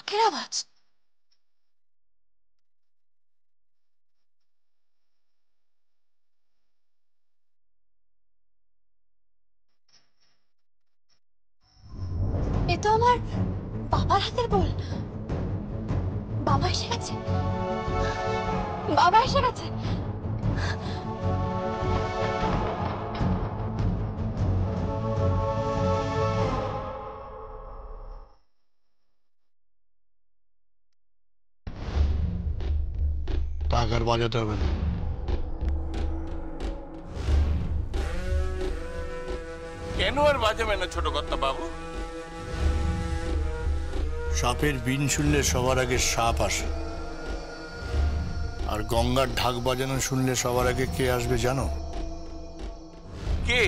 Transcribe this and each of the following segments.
ঢাকের আওয়াজ। এ তো আমার বাবার হাতের বল। বাবা এসে গেছে, বাবা এসে গেছে। ঢাক আর বাজাতে হবে না। কেন আর বাজাবে না ছোট কর্তা বাবু? সাপের বিন শুনলে সবার আগে সাপ আসে, আর গঙ্গার ঢাক বাজানো শুনলে সবার আগে কে আসবে জানো? কে?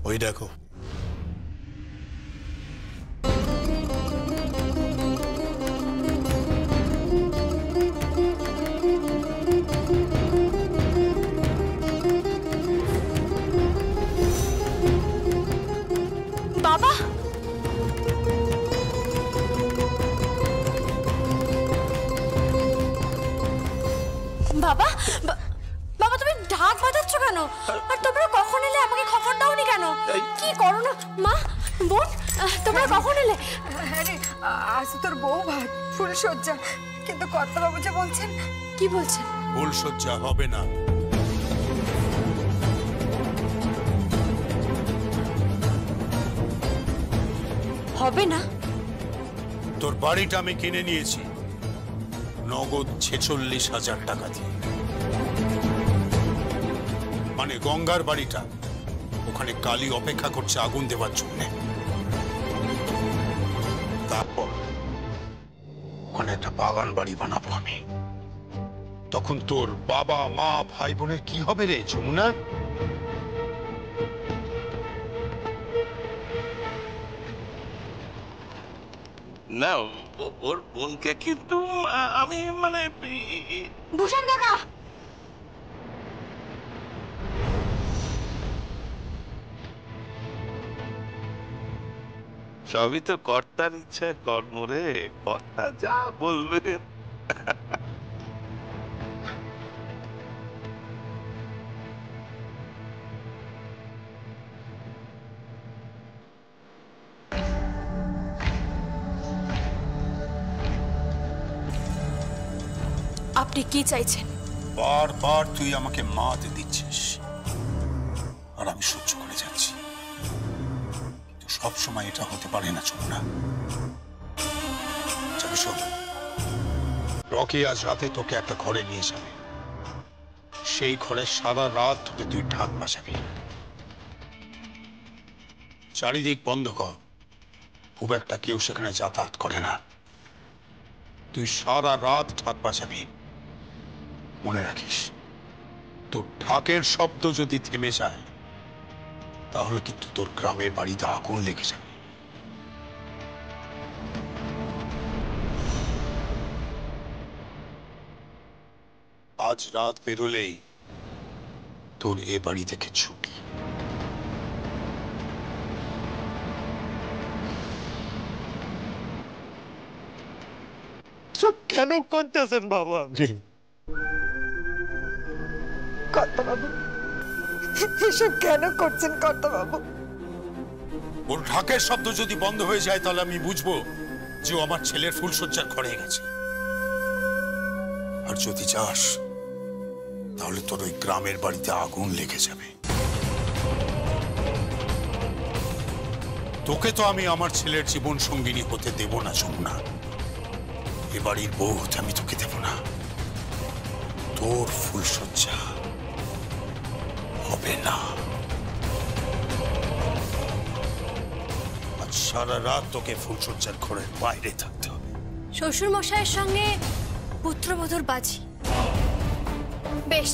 ওই দেখো। বাবা, বাবা, বাবা তুমি ঢাক বাজাচ্ছ কেন? আর তোমরা কখন এলে? আমাকে খবর দাওনি কেন? কি করো না মা, বোন, তোমরা কখন এলে? আরে আজ তোর বউ ভাত ফুলসজ্জা, কিন্তু কর্তাবাবু যে বলছেন। কি বলছেন? ফুলসজ্জা হবে না। হবে না? তোর বাড়িটা আমি কিনে নিয়েছি নগদ 46,000 টাকা দিয়ে। মানে গঙ্গার বাড়িটা, ওখানে কালী অপেক্ষা করছে আগুন দেওয়ার জন্য। তারপর ওখানে একটা বাগান বাড়ি বানাবো আমি। তখন তোর বাবা মা ভাই বোনের কি হবে রে যমুনা? না, ওর বোনকে কিন্তু আমি মানে ভূষণ কাকা, সবই তো কর্তার ইচ্ছা কর্ম রে। কর্তা যা বলবে। আপনি কি চাইছেন? বারবার তুই আমাকে মাতে দিচ্ছিস আর আমি সহ্য করে যাচ্ছি, কিন্তু সবসময় এটা হতে পারে না যমুনা। শোন, রকি আজ রাতে তোকে একটা ঘরে নিয়ে যাবে। সেই ঘরে সারা রাত ধরে তুই ঢাক বাজাবি। চারিদিক বন্ধ কর, খুব একটা কেউ সেখানে যাতায়াত করে না। তুই সারা রাত ঢাক বাজাবি। মনে রাখিস, তোর ঢাকের শব্দ যদি থেমে যায় তাহলে কিন্তু তোর গ্রামের বাড়িতে আগুন লেগে যাবে। আজ রাত পেরোলেই তোর এ বাড়ি থেকে ছুটি। কেন করতেছেন বাবা আপনি? কর্তাবাবু এসব কেন করছেন কর্তাবাবু? ওর ঢাকের শব্দ যদি বন্ধ হয়ে যায় তাহলে আমি বুঝবো যে ও আমার ছেলের ফুলসজ্জার ঘরে গেছে। আর যদি যাস তাহলে তোর ওই গ্রামের বাড়িতে আগুন লেগে যাবে। তোকে তো আমি আমার ছেলের জীবন সঙ্গিনী হতে দেব না যমুনা। এ বাড়ির বউ হতে আমি তোকে দেব না। তোর ফুলসজ্জা হবে না। আজ সারা রাত তোকে ফুলসজ্জার ঘরের বাইরে থাকতে হবে। শ্বশুর মশাইয়ের সঙ্গে পুত্রবধূর বাজি, বেশ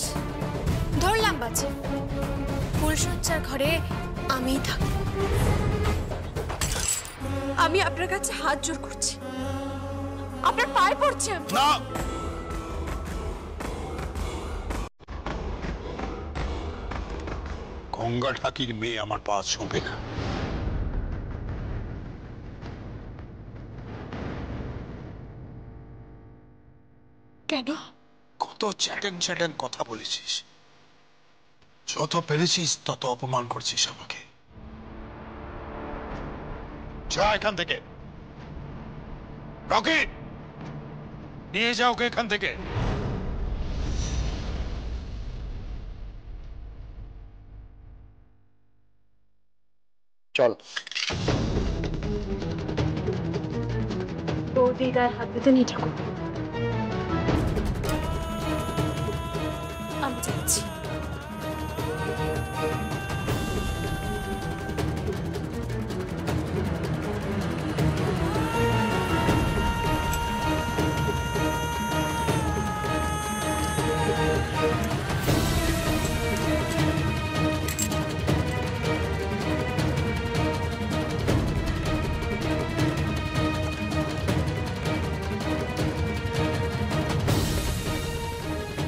ধরলাম বাজি। ফুলসজ্জার ঘরে আমিই থাকব। আমি আপনার কাছে হাত জোর করছি, আপনার পায়ে পড়ছি আমি। না, গঙ্গা ঠাকির মেয়ে আমার পা ছুঁবে না। কেন? কত চ্যাটেন চ্যাটেন কথা বলেছিস, যত পেরেছিস তত অপমান করছিস আমাকে। যা এখান থেকে, কাউকে নিয়ে যাও ওকে এখান থেকে। চল। বৌদি গায়ে হাত দিতে নিয়ে থাকো, আমি যাচ্ছি।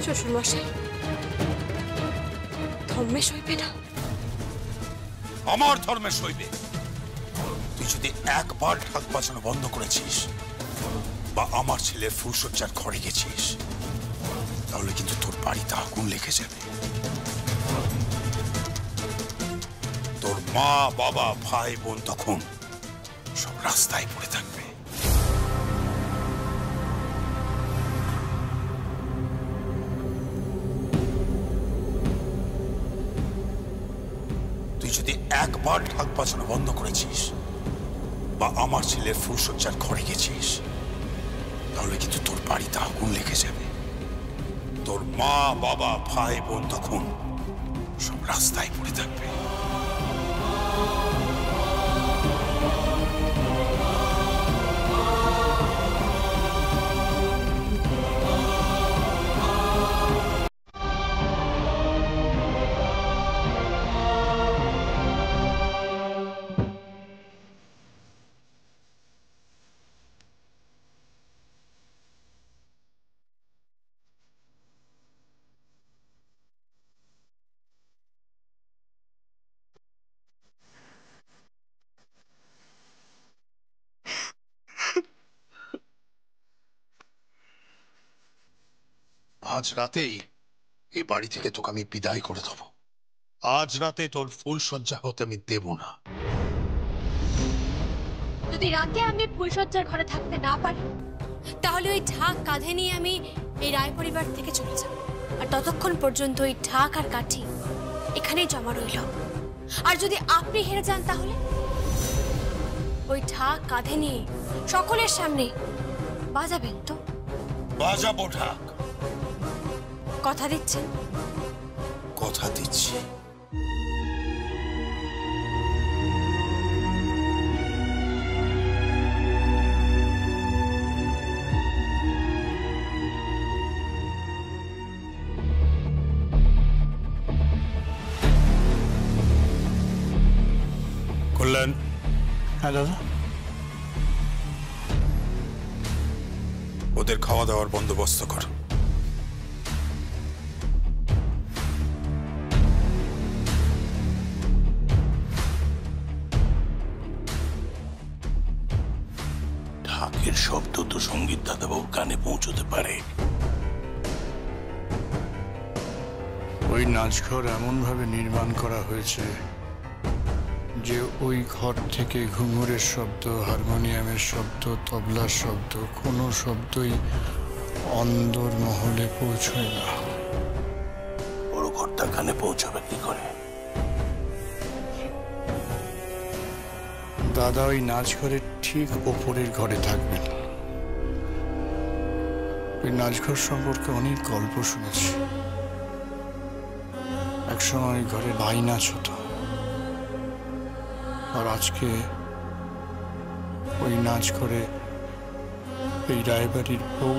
শ্বশুরমশাই, ধর্মে সইবে না? আমার ধর্মে সইবে। তুই যদি একবার ঢাক বাজানো বন্ধ করেছিস বা আমার ছেলের ফুলসজ্জার ঘরে গেছিস, তাহলে কিন্তু তোর বাড়িতে আগুন লেগে যাবে। তোর মা, বাবা, ভাই, বোন তখন সব রাস্তায় পড়ে থাকবে। তুই যদি একবার ঢাক বাজানো বন্ধ করেছিস বা আমার ছেলের ফুলসজ্জার ঘরে গেছিস, তাহলে কিন্তু তোর বাড়িতে আগুন লেগে যাবে। তোর মা, বাবা, ভাই, বোন তখন সব রাস্তায় পড়ে থাকবে। আজ রাতেই এই বাড়ি থেকে তোকে আমি বিদায় করে দেব। আজ রাতে তোর ফুলসজ্জা হতে আমি দেব না। যদি রাতে আমি ফুলসজ্জার ঘরে থাকতে না পারি, তাহলে ওই ঢাক কাঁধে নিয়ে আমি এই রায় পরিবার থেকে চলে যাব। আর ততক্ষণ পর্যন্ত ওই ঢাক আর কাঠি এখানেই জমা রইল। আর যদি আপনি হেরে যান, তাহলে ওই ঢাক কাঁধে নিয়ে সকলের সামনে বাজাবেন তো? বাজাবো ঢাক। কথা দিচ্ছেন? কথা দিচ্ছি। কল্যাণ। হ্যাঁ দাদা। ওদের খাওয়া দাওয়ার বন্দোবস্ত কর। ঢাকের শব্দ তো সঙ্গীত দাদাবাবুর কানে পৌঁছতে পারে। ওই নাচঘর এমন ভাবে নির্মাণ করা হয়েছে যে ওই ঘর থেকে ঘুঙুরের শব্দ, হারমোনিয়ামের শব্দ, তবলার শব্দ, কোনো শব্দই অন্দর মহলে পৌঁছয় না। বড় ঘরটার কানে পৌঁছাবে কি করে? দাদা ওই নাচঘরের ঠিক ওপরের ঘরে থাকবেন। ওই নাচঘর সম্পর্কে অনেক গল্প শুনেছি। একসময় ওই ঘরে ভাই নাচ হতো, আর আজকে ওই নাচ করে এই রায়বাড়ির বউ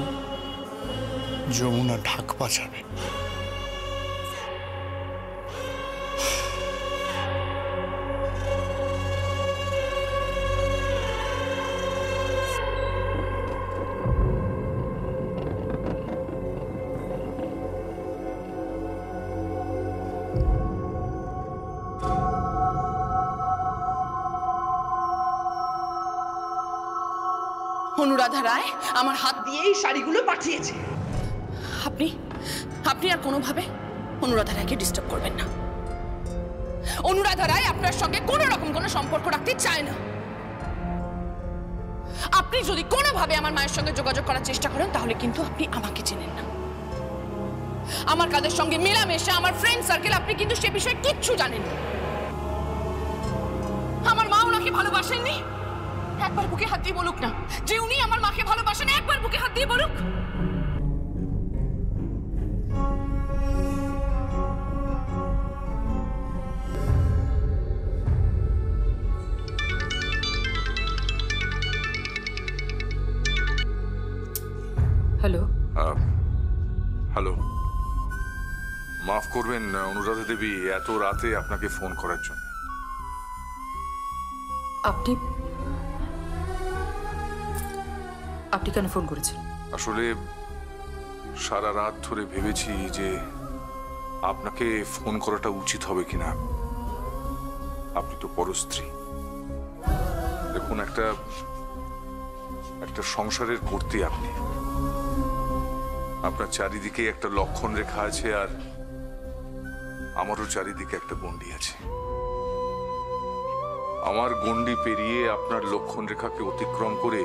যমুনা ঢাক বাজাবে। অনুরাধা রায় আমার হাত দিয়ে এই শাড়িগুলো পাঠিয়েছে। আপনি আর কোনোভাবে অনুরাধা রায়কে ডিস্টার্ব করবেন না। অনুরাধা রায় আপনার সঙ্গে কোনো রকম কোনো সম্পর্ক রাখতে চায় না। আপনি যদি কোনোভাবে আমার মায়ের সঙ্গে যোগাযোগ করার চেষ্টা করেন তাহলে কিন্তু আপনি আমাকে চেনেন না। আমার কাদের সঙ্গে মেলামেশা, আমার ফ্রেন্ড সার্কেল, আপনি কিন্তু সে বিষয়ে কিচ্ছু জানেন না। আমার মা ওনাকে ভালোবাসেননি, একবার বুকে হাত দিয়ে বলুক না যে উনি আমার মাকে ভালোবাসেন। একবার বুকে হাত দিয়ে বলুক। হ্যালো, হ্যালো, মাফ করবেন অনুরাধা দেবী এত রাতে আপনাকে ফোন করার জন্য। আপনি আপনি কেন ফোন করেছেন? আসলে সারা রাত ধরে ভেবেছি যে আপনাকে ফোন করাটা উচিত হবে কিনা। আপনি তো পরস্ত্রী। দেখুন, একটা সংসারের কর্ত্রী আপনি। আপনার চারিদিকে একটা লক্ষণ রেখা আছে, আর আমারও চারিদিকে একটা গণ্ডি আছে। আমার গণ্ডি পেরিয়ে আপনার লক্ষণ রেখাকে অতিক্রম করে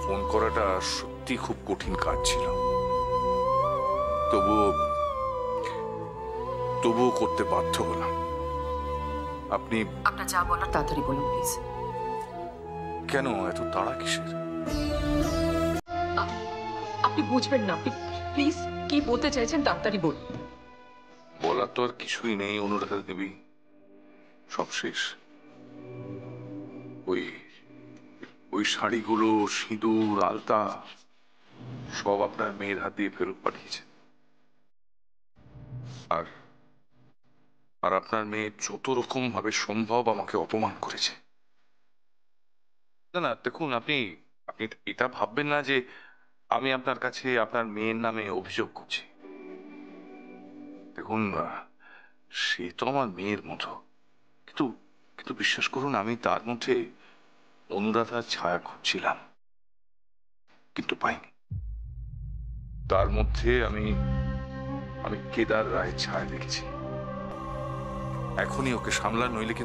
ফোন করাটা সত্যি খুব কঠিন কাজ ছিল। তবুও করতে বাধ্য হলাম। আপনি আপনার যা বলার তাড়াতাড়ি বলুন প্লিজ। কেন এত তাড়া কিসের? আপনি বুঝবেন না, আপনি প্লিজ কি বলতে চাইছেন তাড়াতাড়ি বলুন। বলার তো আর কিছুই নেই অনুরাধা দেবী, সব শেষ। ওই শাড়িগুলো, সিঁদুর, আলতা সব আপনার মেয়ের হাত দিয়ে ফেরত পাঠিয়েছে। আর আপনার মেয়ে যত রকম ভাবে সম্ভব আমাকে অপমান করেছে। না না, দেখুন, আপনি এটা ভাববেন না যে আমি আপনার কাছে আপনার মেয়ের নামে অভিযোগ করছি। দেখুন, সে তো আমার মেয়ের মতো, কিন্তু কিন্তু বিশ্বাস করুন, আমি তার মধ্যে অনুরাধার ছায়া খুঁজছিলাম, কিন্তু পাইনি। তার মধ্যে আমি কেদার রায়ের ছায়া দেখেছি। এখনই ওকে সামলান, নইলে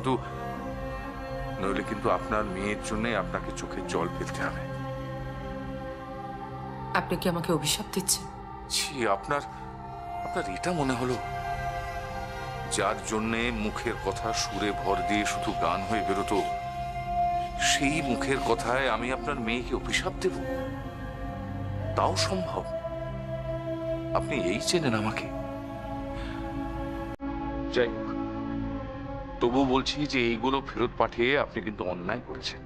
কিন্তু আপনার মেয়ের জন্য আপনাকে চোখে জল ফেলতে হবে। আপনি কি আমাকে অভিশাপ দিচ্ছেন? ছি, আপনার এটা মনে হলো যার জন্যে মুখের কথা সুরে ভর দিয়ে শুধু গান হয়ে বেরোতো, সেই মুখের কথায় আমি আপনার মেয়েকে অভিশাপ দেব? তাও সম্ভব? আপনি এই চেনেন আমাকে? যাই হোক, তবু বলছি যে এইগুলো ফেরত পাঠিয়ে আপনি কিন্তু অন্যায় করেছেন।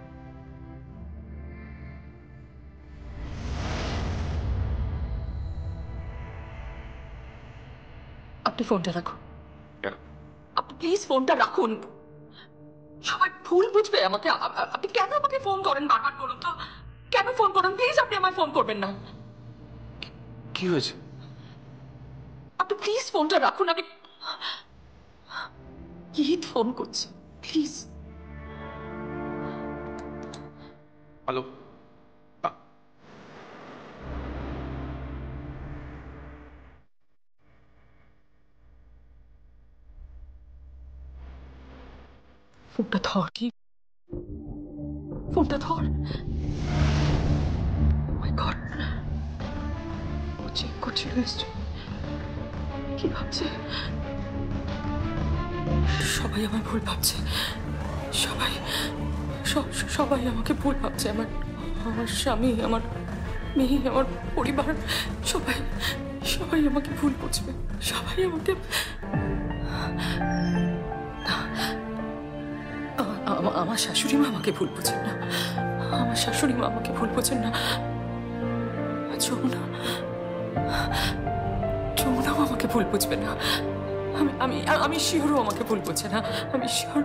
আপনি ফোনটা রাখুন। কেন? আপনি প্লিজ ফোনটা রাখুন। সবাই ভুল বুঝবে আমাকে। আপনি কেন আমাকে ফোন করেন বারবার বলুন তো? কেন ফোন করেন? প্লিজ আপনি আমায় ফোন করবেন না। কি হয়েছে? আপনি প্লিজ ফোনটা রাখুন। আমি কি ফোন করছি, প্লিজ। হ্যালো, ফোনটা ধর, কি ফোনটা ধর। মাই গড, ও চেক করছিল নিশ্চয়। কি ভাবছে? সবাই আমায় ভুল ভাবছে। সবাই আমাকে ভুল ভাবছে। আমার স্বামী, আমার মেয়ে, আমার পরিবার, সবাই আমাকে ভুল বুঝবে। সবাই আমাকে আমার শাশুড়ি মা আমাকে ভুল বোঝেন না। আমার শাশুড়ি মা আমাকে ভুল বোঝেন না। যমুনাও আমাকে ভুল বুঝবে না। আমি শিওরও আমাকে ভুল বোঝে না। আমি শিওর।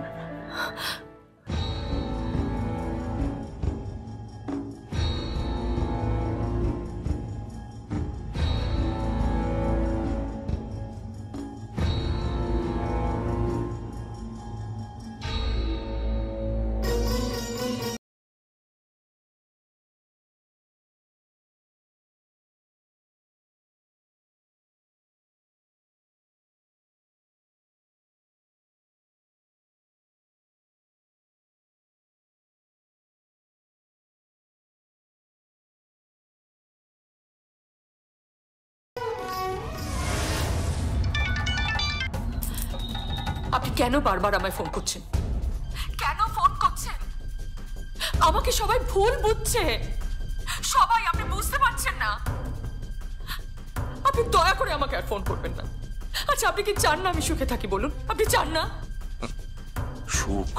আপনি কেন বারবার আমায় ফোন করছেন? কেন ফোন করছেন? আমাকে সবাই ভুল বুঝছে। সবাই, আপনি বুঝতে পারছেন না? আপনি দয়া করে আমাকে আর ফোন করবেন না। আচ্ছা, আপনি কি চান না আমি সুখে থাকি? বলুন, আপনি চান না? সুখ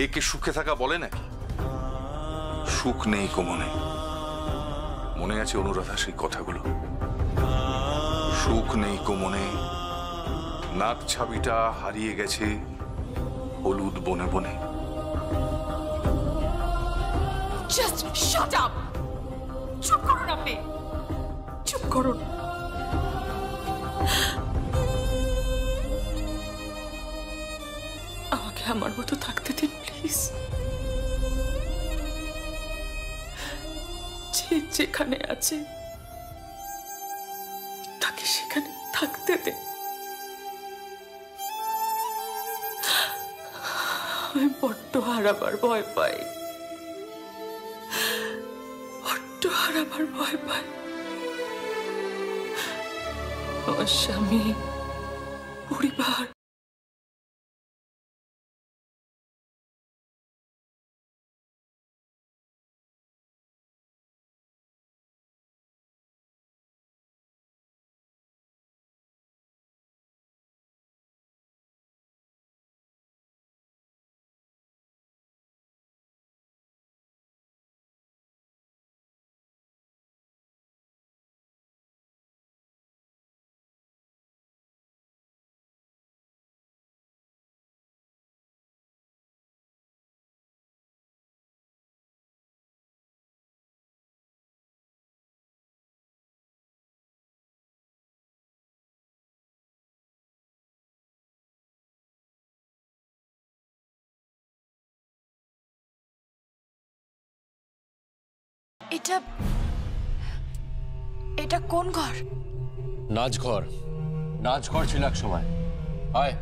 একে সুখে থাকা বলে নাকি? সুখ নেই কোমনে। মনে আছে অনুরাধা সেই কথাগুলো? সুখ নেই কোমনে, নাক ছাবিটা হারিয়ে গেছে হলুদ বনে বনে। Just shut up! চুপ করুন আপনি, চুপ করুন। আমাকে আমার মতো থাকতে দিন প্লিজ। যে যেখানে আছে তাকে সেখানে থাকতে দিন। আমি বড্ড হারাবার ভয় পাই, বড্ড হারাবার ভয় পাই। আমার স্বামী, পরিবার, এটা কোন ঘর? নাচঘর। নাচঘর ছিল এক সময়। আয়।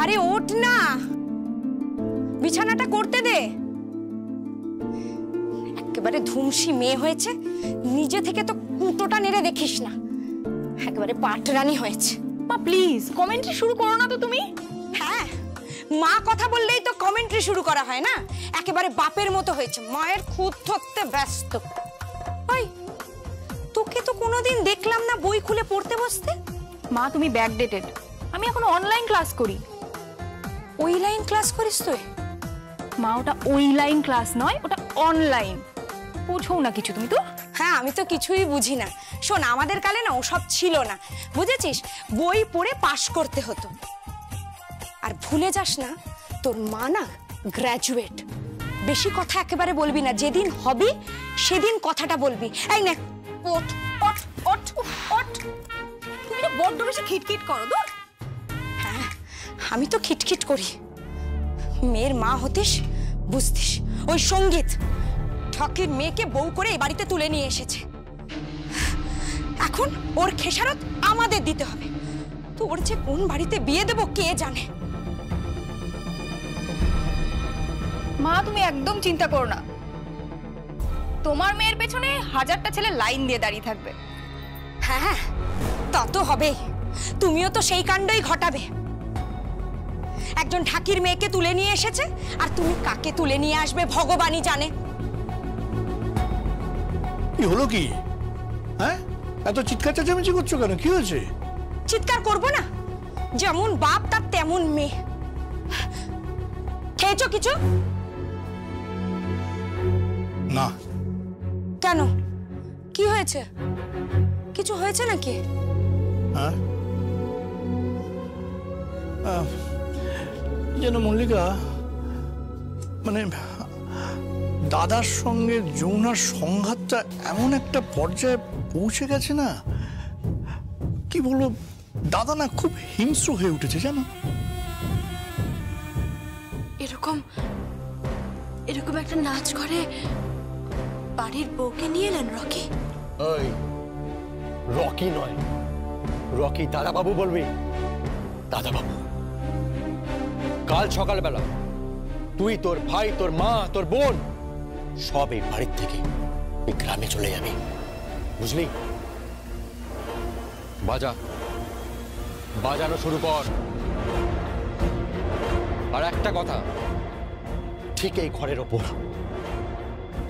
আরে ওঠ না, বিছানাটা করতে দে। একেবারে ধুমসি মেয়ে হয়েছে, নিজে থেকে তো কুটোটা নেড়ে দেখিস না, একেবারে পাটরানি হয়েছে। মা প্লিজ কমেন্ট্রি শুরু করো না তো তুমি। হ্যাঁ, মা কথা বললেই তো কমেন্ট্রি শুরু করা হয় না, একেবারে বাপের মতো হয়েছে, মায়ের খুদ ধরতে ব্যস্ত। ওই তোকে তো কোনোদিন দেখলাম না বই খুলে পড়তে বসতে। মা তুমি ব্যাকডেটেড, আমি এখন অনলাইন ক্লাস করি। ওই লাইন ক্লাস করিস তুই? মা ওটা ওই লাইন ক্লাস নয়, ওটা অনলাইন। বুঝো না কিছু তুমি তো। হ্যাঁ, আমি তো কিছুই বুঝি না। শোন, আমাদের কালে না ওসব ছিল না, বুঝেছিস? বই পড়ে পাশ করতে হতো। আর ভুলে যাস না, তোর মা না গ্র্যাজুয়েট। বেশি কথা একেবারে বলবি না, যেদিন হবি সেদিন কথাটা বলবি। এই নে, ওঠ ওঠ ওঠ ওঠ। তুমি তো বড্ড বেশি খিটখিট করো। দূর। হ্যাঁ, আমি তো খিটখিট করি। মেয়ের মা হতিস, বুঝতিস। ওই সঙ্গীত ঠকের মেয়েকে বউ করে এই বাড়িতে তুলে নিয়ে এসেছে, এখন ওর খেসারত আমাদের দিতে হবে। তোর যে কোন বাড়িতে বিয়ে দেবো কে জানে। মা তুমি একদম চিন্তা করো না, তোমার মেয়ের পেছনে হাজারটা ছেলে লাইন দিয়ে দাঁড়িয়ে থাকবে। হ্যাঁ, তা তো হবেই। তুমিও তো সেই কাণ্ডই ঘটাবে। একজন ঠাকির মেয়েকে তুলে নিয়ে এসেছে, আর তুমি কাকে তুলে নিয়ে আসবে ভগবানই জানে। কি হলো কি? হ্যাঁ, এত চিৎকার চেঁচামেচি করছো কেন? কি হয়েছে? চিৎকার করবো না? যেমন বাপ তার তেমন মেয়ে। খেয়েছো কিছু? না। কেন, কি হয়েছে? কিছু হয়েছে নাকি? হ্যাঁ, যেন মল্লিকা, মানে দাদার সঙ্গে যমুনার সংঘাতটা এমন একটা পর্যায়ে পৌঁছে গেছে না, কি বলবো, দাদা না খুব হিংস্র হয়ে উঠেছে জানো। এরকম এরকম একটা নাচ করে বাড়ির বউকে নিয়ে এলেন রকি? ওই রকি নয়, রকি দাদাবাবু বলবি। দাদাবাবু, কাল সকালবেলা তুই, তোর ভাই, তোর মা, তোর বোন সব এই বাড়ির থেকে এই গ্রামে চলে যাবি, বুঝলি? বাজা, বাজানো শুরু কর। আর একটা কথা, ঠিক এই ঘরের ওপর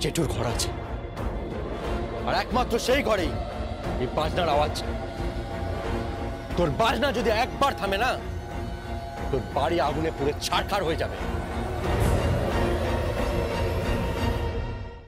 জেঠুর ঘর আছে, আর একমাত্র সেই ঘরেই এই বাজনার আওয়াজ। তোর বাজনা যদি একবার থামে না, তোর বাড়ি আগুনে পুড়ে ছাড়খাড় হয়ে যাবে।